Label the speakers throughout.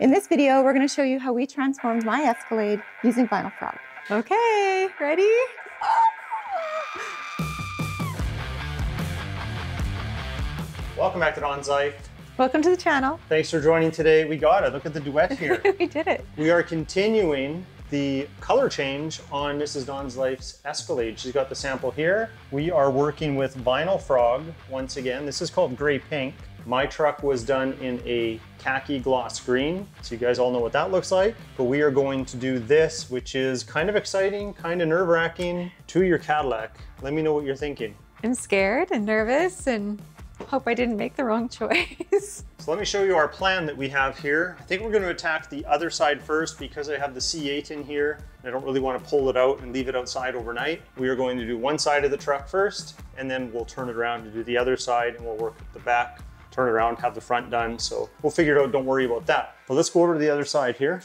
Speaker 1: In this video, we're going to show you how we transformed my Escalade using vinyl frog. Okay, ready?
Speaker 2: Welcome back to Donslife.
Speaker 1: Welcome to the channel.
Speaker 2: Thanks for joining today. We got it. Look at the duet here.
Speaker 1: We did it.
Speaker 2: We are continuing the color change on Mrs. Donslife's Escalade. She's got the sample here. We are working with vinyl frog once again. This is called gray pink. My truck was done in a khaki gloss green, so you guys all know what that looks like. But we are going to do this, which is kind of exciting, kind of nerve-wracking, to your Cadillac. Let me know what you're thinking.
Speaker 1: I'm scared and nervous and hope I didn't make the wrong choice.
Speaker 2: So let me show you our plan that we have here. I think we're going to attack the other side first because I have the C8 in here. I don't really want to pull it out and leave it outside overnight. We are going to do one side of the truck first, and then we'll turn it around to do the other side, and we'll work at the back, turn it around, have the front done. So we'll figure it out, don't worry about that. But let's go over to the other side here.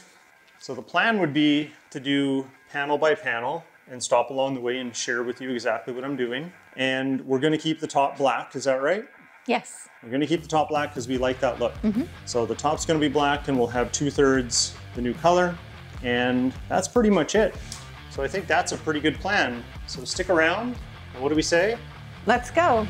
Speaker 2: So the plan would be to do panel by panel and stop along the way and share with you exactly what I'm doing. And we're going to keep the top black, is that right?
Speaker 1: Yes.
Speaker 2: We're going to keep the top black because we like that look. So the top's going to be black, and we'll have 2/3 the new color, and that's pretty much it. So I think that's a pretty good plan. So stick around, and what do we say?
Speaker 1: Let's go.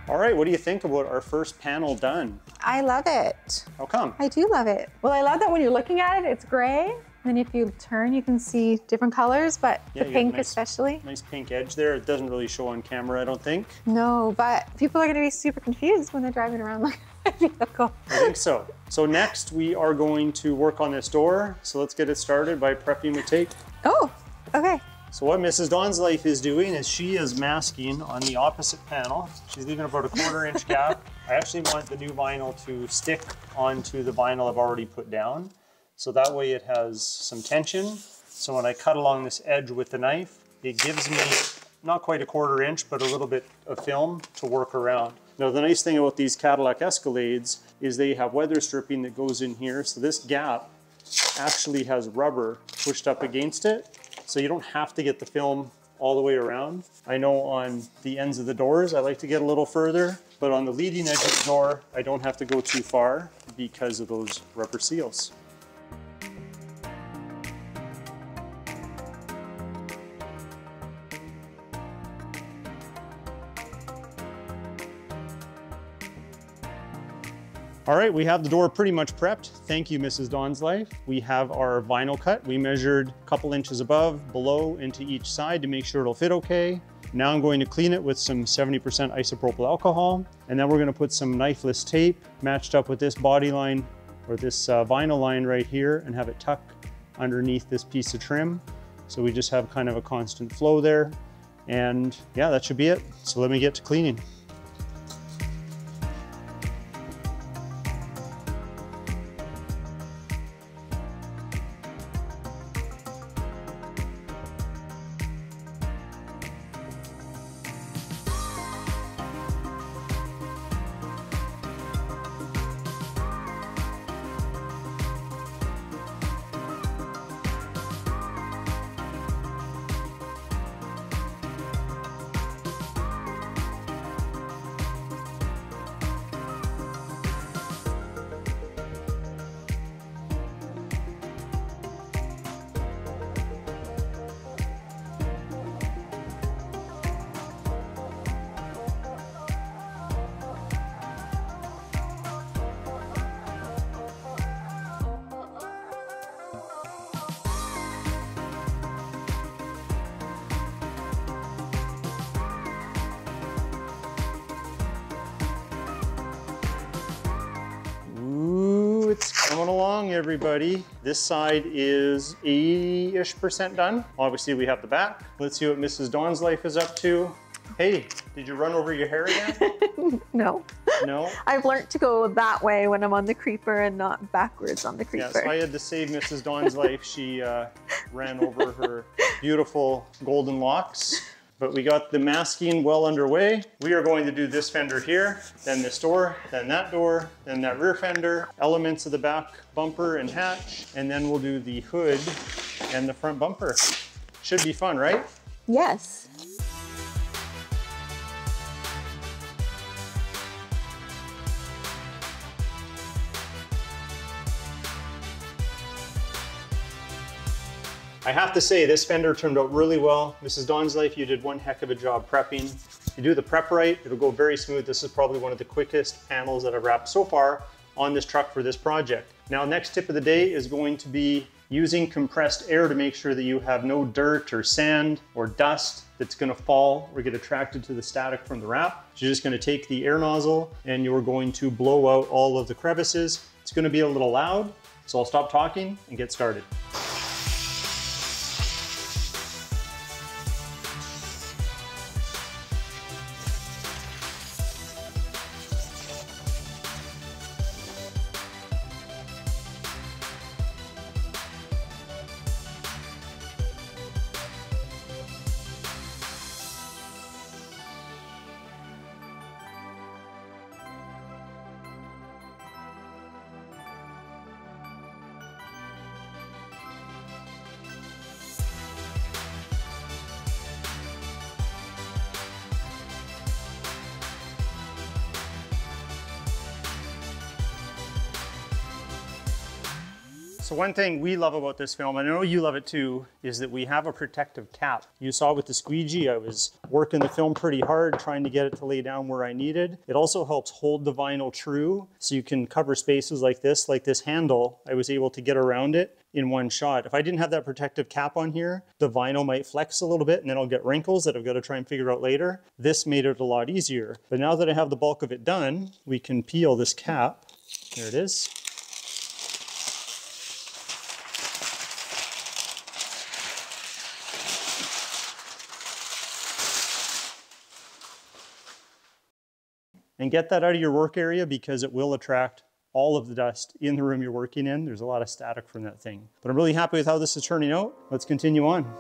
Speaker 2: All right, what do you think about our first panel done?
Speaker 1: I love it.
Speaker 2: How come?
Speaker 1: I do love it. Well, I love that when you're looking at it, it's gray. And then if you turn, you can see different colors, but
Speaker 2: Yeah,
Speaker 1: the
Speaker 2: you got a
Speaker 1: pink
Speaker 2: nice,
Speaker 1: especially.
Speaker 2: Nice pink edge there. It doesn't really show on camera, I don't think.
Speaker 1: No, but people are going to be super confused when they're driving around looking at the vehicle.
Speaker 2: I think so. So next we are going to work on this door. So let's get it started by prepping with tape.
Speaker 1: Oh, okay.
Speaker 2: So what Mrs. Donslife is doing is she is masking on the opposite panel. She's leaving about a 1/4 inch gap. I actually want the new vinyl to stick onto the vinyl I've already put down. So that way it has some tension. So when I cut along this edge with the knife, it gives me not quite a 1/4 inch, but a little bit of film to work around. Now the nice thing about these Cadillac Escalades is they have weather stripping that goes in here. So this gap actually has rubber pushed up against it. So you don't have to get the film all the way around. I know on the ends of the doors, I like to get a little further, but on the leading edge of the door, I don't have to go too far because of those rubber seals. All right, we have the door pretty much prepped. Thank you, Mrs. Donslife. We have our vinyl cut. We measured a couple inches above, below, into each side to make sure it'll fit okay. Now I'm going to clean it with some 70% isopropyl alcohol, and then we're gonna put some knifeless tape matched up with this body line, or this vinyl line right here, and have it tuck underneath this piece of trim. So we just have kind of a constant flow there. And yeah, that should be it. So let me get to cleaning. It's coming along, everybody. This side is 80-ish% done. Obviously, we have the back. Let's see what Mrs. Donslife is up to. Hey, did you run over your hair again?
Speaker 1: No.
Speaker 2: No?
Speaker 1: I've learned to go that way when I'm on the creeper and not backwards on the creeper.
Speaker 2: Yeah, so I had to save Mrs. Dawn's life. She ran over her beautiful golden locks. But we got the masking well underway. We are going to do this fender here, then this door, then that door, then that rear fender, elements of the back bumper and hatch, and then we'll do the hood and the front bumper. Should be fun, right?
Speaker 1: Yes.
Speaker 2: I have to say, this fender turned out really well. Mrs. Donslife, you did one heck of a job prepping. You do the prep right, it'll go very smooth. This is probably one of the quickest panels that I've wrapped so far on this truck for this project. Now, next tip of the day is going to be using compressed air to make sure that you have no dirt or sand or dust that's gonna fall or get attracted to the static from the wrap. So you're just gonna take the air nozzle and you're going to blow out all of the crevices. It's gonna be a little loud, so I'll stop talking and get started. So one thing we love about this film, and I know you love it too, is that we have a protective cap. You saw with the squeegee, I was working the film pretty hard, trying to get it to lay down where I needed. It also helps hold the vinyl true, so you can cover spaces like this handle, I was able to get around it in one shot. If I didn't have that protective cap on here, the vinyl might flex a little bit and then I'll get wrinkles that I've got to try and figure out later. This made it a lot easier. But now that I have the bulk of it done, we can peel this cap. There it is. And get that out of your work area because it will attract all of the dust in the room you're working in. There's a lot of static from that thing. But I'm really happy with how this is turning out. Let's continue on.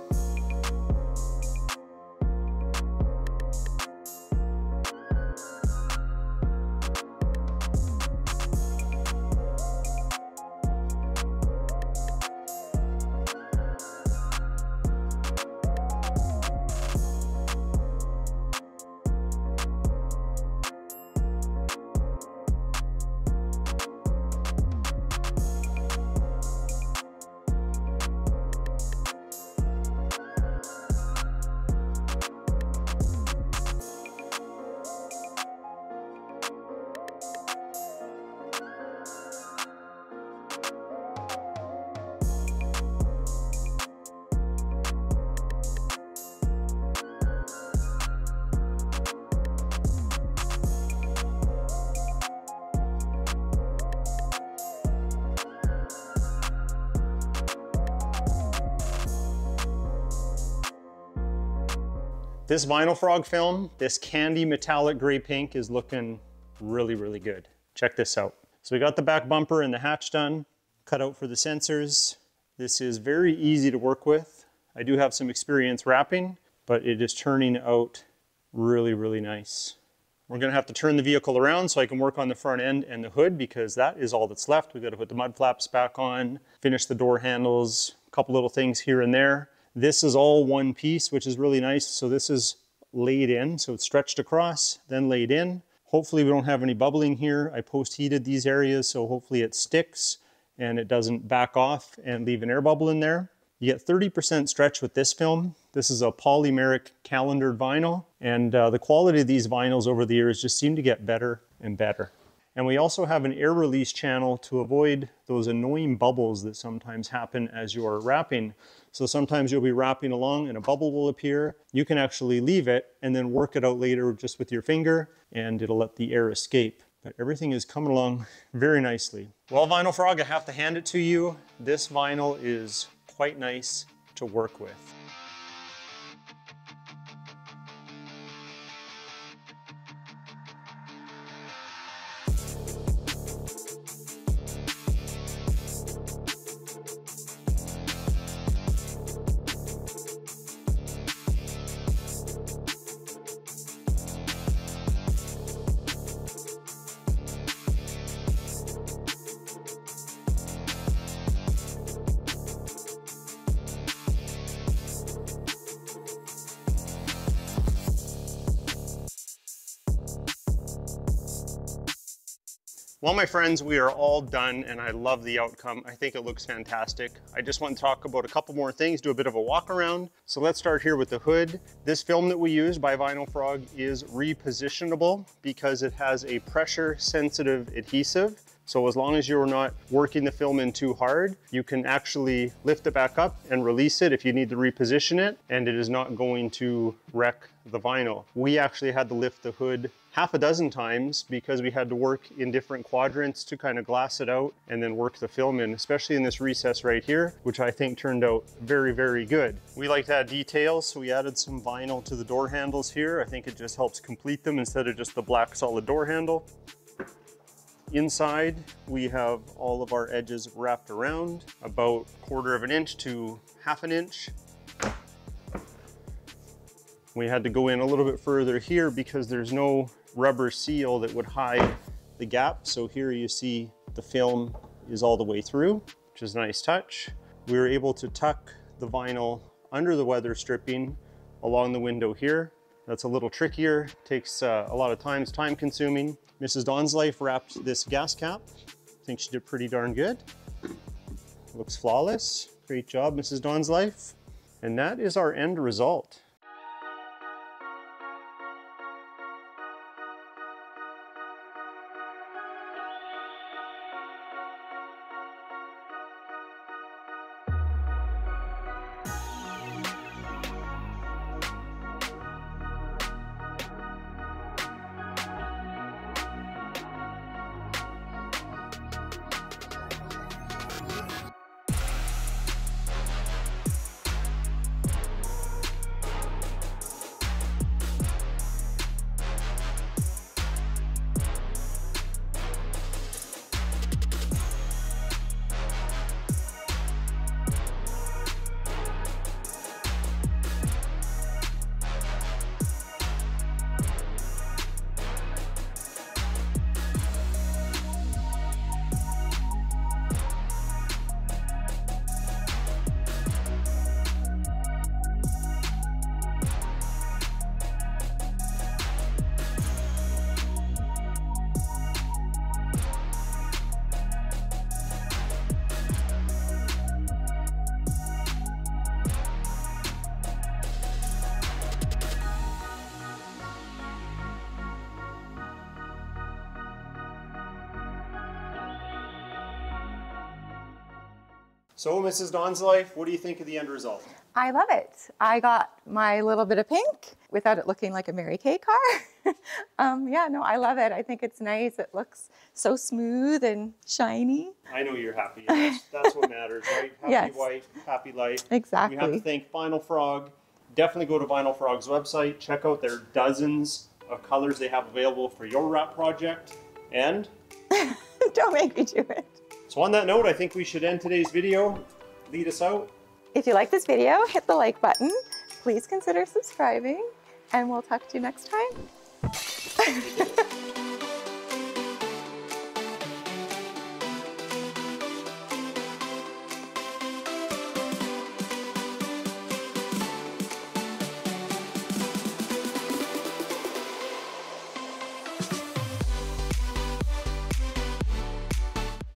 Speaker 2: This Vinyl Frog film, this candy metallic gray pink is looking really, really good. Check this out. So we got the back bumper and the hatch done, cut out for the sensors. This is very easy to work with. I do have some experience wrapping, but it is turning out really, really nice. We're gonna have to turn the vehicle around so I can work on the front end and the hood because that is all that's left. We've got to put the mud flaps back on, finish the door handles, a couple little things here and there. This is all one piece, which is really nice. So this is laid in, so it's stretched across, then laid in. Hopefully we don't have any bubbling here. I post-heated these areas, so hopefully it sticks and it doesn't back off and leave an air bubble in there. You get 30% stretch with this film. This is a polymeric calendared vinyl, and the quality of these vinyls over the years just seem to get better and better. And we also have an air release channel to avoid those annoying bubbles that sometimes happen as you're wrapping. So sometimes you'll be wrapping along and a bubble will appear. You can actually leave it and then work it out later just with your finger and it'll let the air escape. But everything is coming along very nicely. Well, Vinyl Frog, I have to hand it to you. This vinyl is quite nice to work with.
Speaker 3: Well, my friends, we are all done and I love the outcome. I think it looks fantastic. I just want to talk about a couple more things, do a bit of a walk around. So let's start here with the hood. This film that we use by Vinyl Frog is repositionable because it has a pressure sensitive adhesive. So as long as you're not working the film in too hard, you can actually lift it back up and release it if you need to reposition it, and it is not going to wreck the vinyl. We actually had to lift the hood half a dozen times because we had to work in different quadrants to kind of glass it out and then work the film in, especially in this recess right here, which I think turned out very, very good. We like to add details, so we added some vinyl to the door handles here. I think it just helps complete them instead of just the black solid door handle. Inside, we have all of our edges wrapped around, about 1/4 of an inch to 1/2 an inch. We had to go in a little bit further here because there's no rubber seal that would hide the gap. So here you see the film is all the way through, which is a nice touch. We were able to tuck the vinyl under the weather stripping along the window here. That's a little trickier, takes a lot of time, it's time consuming. Mrs. Donslife wrapped this gas cap. I think she did pretty darn good. Looks flawless. Great job, Mrs. Donslife. And that is our end result. So Mrs. Donslife, what do you think of the end result?
Speaker 1: I love it. I got my little bit of pink without it looking like a Mary Kay car. Yeah, no, I love it. I think it's nice. It looks so smooth and shiny.
Speaker 3: I know you're happy. That's what matters, right? Happy
Speaker 1: Yes.
Speaker 3: wife, happy life.
Speaker 1: Exactly.
Speaker 3: We have to thank Vinyl Frog. Definitely go to Vinyl Frog's website. Check out their dozens of colors they have available for your wrap project. And
Speaker 1: Don't make me do it.
Speaker 3: so on that note, I think we should end today's video. Lead us out.
Speaker 1: If you like this video, hit the like button. Please consider subscribing, and we'll talk to you next time.